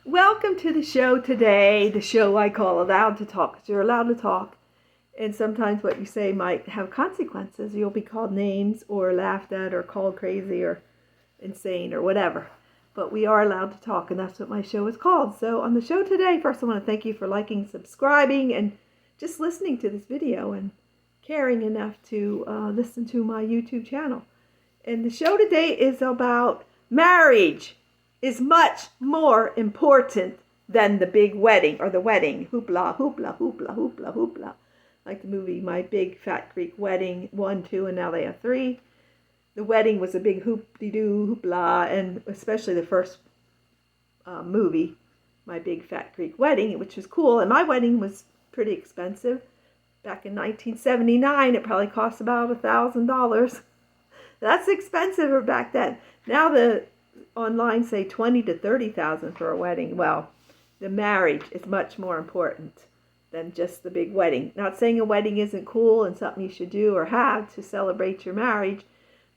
Welcome to the show today, the show I call Allowed to Talk, because you're allowed to talk. And sometimes what you say might have consequences. You'll be called names or laughed at or called crazy or insane or whatever. But we are allowed to talk, and that's what my show is called. So on the show today, first I want to thank you for liking, subscribing, and just listening to this video and caring enough to listen to my YouTube channel. And the show today is about marriage is much more important than the big wedding or the wedding. Hoopla, hoopla, hoopla, hoopla, hoopla. Like the movie My Big Fat Greek Wedding 1, 2, and now they have 3. The wedding was a big hoop-de-doo, hoopla, and especially the first movie, My Big Fat Greek Wedding, which was cool. And my wedding was pretty expensive. Back in 1979, it probably cost about $1,000. That's expensive back then. Now the online say 20 to 30,000 for a wedding. Well, the marriage is much more important than just the big wedding. Not saying a wedding isn't cool and something you should do or have to celebrate your marriage,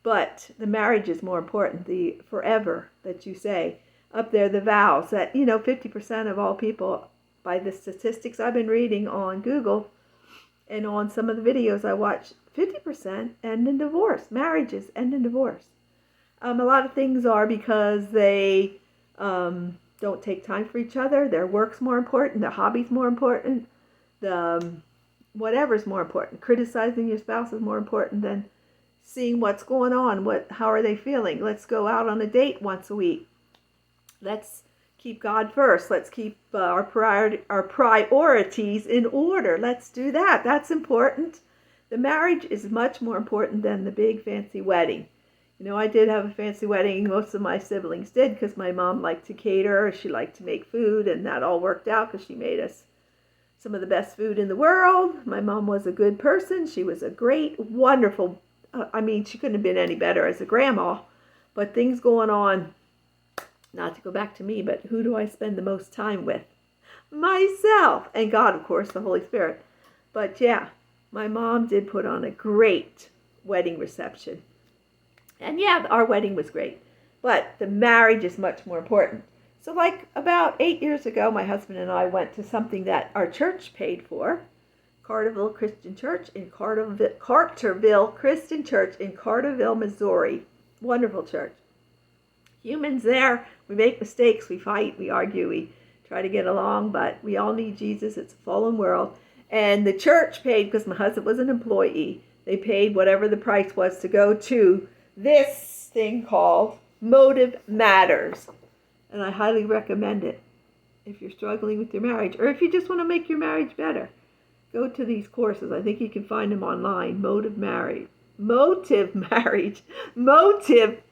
but the marriage is more important. The forever that you say up there, the vows that 50% of all people, by the statistics I've been reading on Google and on some of the videos I watch, 50% end in divorce. Marriages end in divorce. A lot of things are because they don't take time for each other. Their work's more important. Their hobby's more important. The whatever's more important. Criticizing your spouse is more important than seeing what's going on. How are they feeling? Let's go out on a date once a week. Let's keep God first. Let's keep our priorities in order. Let's do that. That's important. The marriage is much more important than the big fancy wedding. I did have a fancy wedding. Most of my siblings did because my mom liked to cater. She liked to make food, and that all worked out because she made us some of the best food in the world. My mom was a good person. She was a great, wonderful, she couldn't have been any better as a grandma. But things going on, not to go back to me, but who do I spend the most time with? Myself. And God, of course, the Holy Spirit. But yeah, my mom did put on a great wedding reception. And yeah, our wedding was great, but the marriage is much more important. So like about 8 years ago, my husband and I went to something that our church paid for, Carterville Christian Church in Carterville Christian Church in Carterville, Missouri. Wonderful church. Humans there, we make mistakes, we fight, we argue, we try to get along, but we all need Jesus. It's a fallen world. And the church paid, because my husband was an employee, they paid whatever the price was to go to this thing called Motive Matters. And I highly recommend it if you're struggling with your marriage or if you just want to make your marriage better. Go to these courses. I think you can find them online. Motive Matters. Motive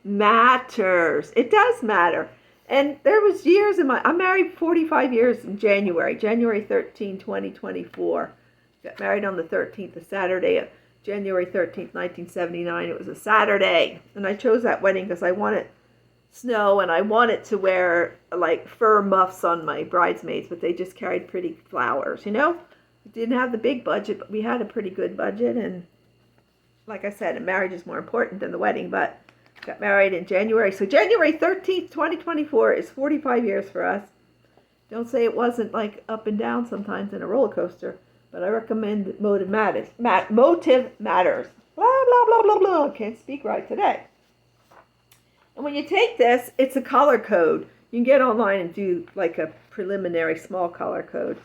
matters. It does matter. And there was years I'm married 45 years in January 13, 2024. Got married on the 13th, a Saturday of January 13th, 1979. It was a Saturday. And I chose that wedding because I wanted snow and I wanted to wear like fur muffs on my bridesmaids, but they just carried pretty flowers, We didn't have the big budget, but we had a pretty good budget. And like I said, a marriage is more important than the wedding, but got married in January. So January 13th, 2024 is 45 years for us. Don't say it wasn't like up and down sometimes in a roller coaster. But I recommend Motive Matters. Motive Matters. Blah, blah, blah, blah, blah. Can't speak right today. And when you take this, it's a color code. You can get online and do like a preliminary small color code.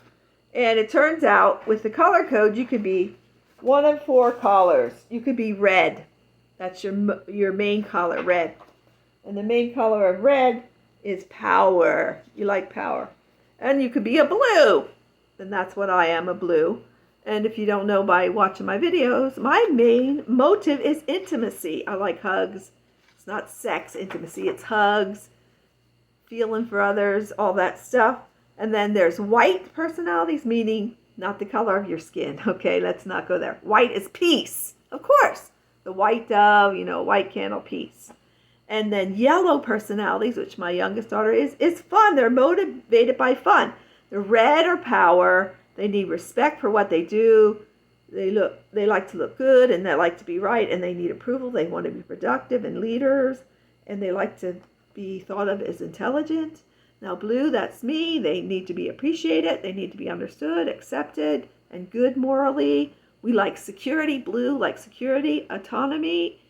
And it turns out with the color code, you could be one of 4 colors. You could be red. That's your main color, red. And the main color of red is power. You like power. And you could be a blue. And that's what I am, a blue. And if you don't know by watching my videos, my main motive is intimacy. I like hugs. It's not sex intimacy, it's hugs, feeling for others, all that stuff. And then there's white personalities, meaning not the color of your skin. Okay, let's not go there. White is peace, of course. The white dove, white candle, peace. And then yellow personalities, which my youngest daughter is fun. They're motivated by fun. The red are power. They need respect for what they do. They like to look good, and they like to be right, and they need approval. They want to be productive and leaders, and they like to be thought of as intelligent. Now, blue, that's me. They need to be appreciated. They need to be understood, accepted, and good morally. We like security. Blue like security, autonomy,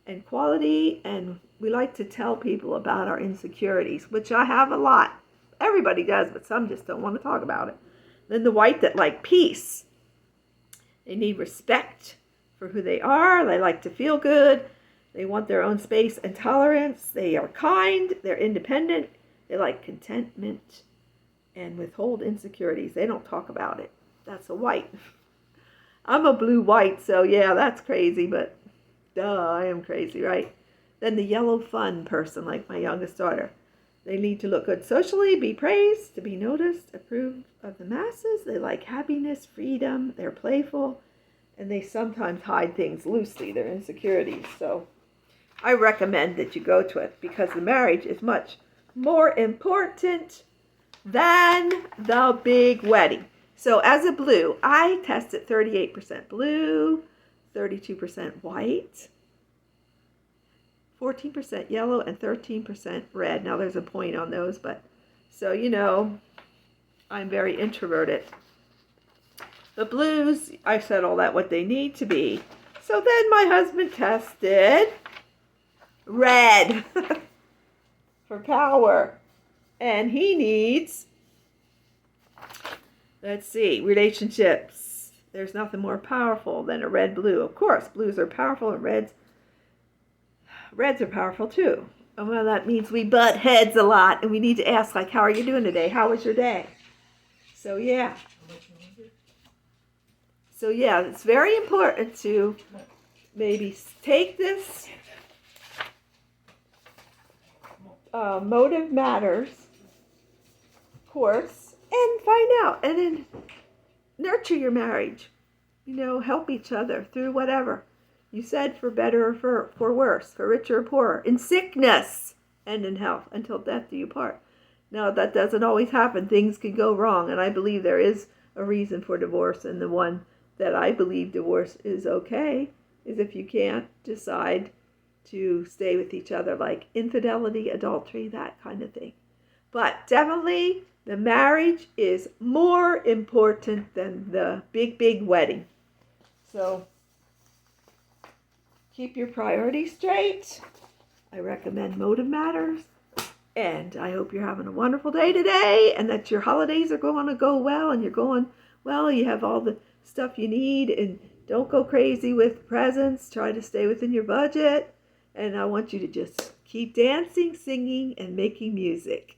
and quality. And we like to tell people about our insecurities, which I have a lot. Everybody does, but some just don't want to talk about it. Then the white that like peace. They need respect for who they are. They like to feel good. They want their own space and tolerance. They are kind. They're independent. They like contentment and withhold insecurities. They don't talk about it. That's a white. I'm a blue white, so yeah, that's crazy, but duh, I am crazy, right? Then the yellow fun person, like my youngest daughter. They need to look good socially, be praised, to be noticed, approved of the masses. They like happiness, freedom. They're playful, and they sometimes hide things loosely, their insecurities. So I recommend that you go to it because the marriage is much more important than the big wedding. So as a blue, I tested 38% blue, 32% white, 14% yellow, and 13% red. Now there's a point on those, but so you know, I'm very introverted. The blues, I said all that what they need to be. So then my husband tested red for power. And he needs, let's see, relationships. There's nothing more powerful than a red-blue. Of course, blues are powerful and reds are powerful too. And well, that means we butt heads a lot and we need to ask, like, how are you doing today? How was your day? So yeah. So yeah, it's very important to maybe take this Motive Matters course and find out and then nurture your marriage. You know, help each other through whatever. You said for better or for worse, for richer or poorer, in sickness and in health, until death do you part. Now, that doesn't always happen. Things can go wrong, and I believe there is a reason for divorce, and the one that I believe divorce is okay is if you can't decide to stay with each other, like infidelity, adultery, that kind of thing. But definitely, the marriage is more important than the big wedding. So keep your priorities straight. I recommend Motive Matters. And I hope you're having a wonderful day today and that your holidays are going to go well and you're going well. You have all the stuff you need and don't go crazy with presents. Try to stay within your budget. And I want you to just keep dancing, singing, and making music.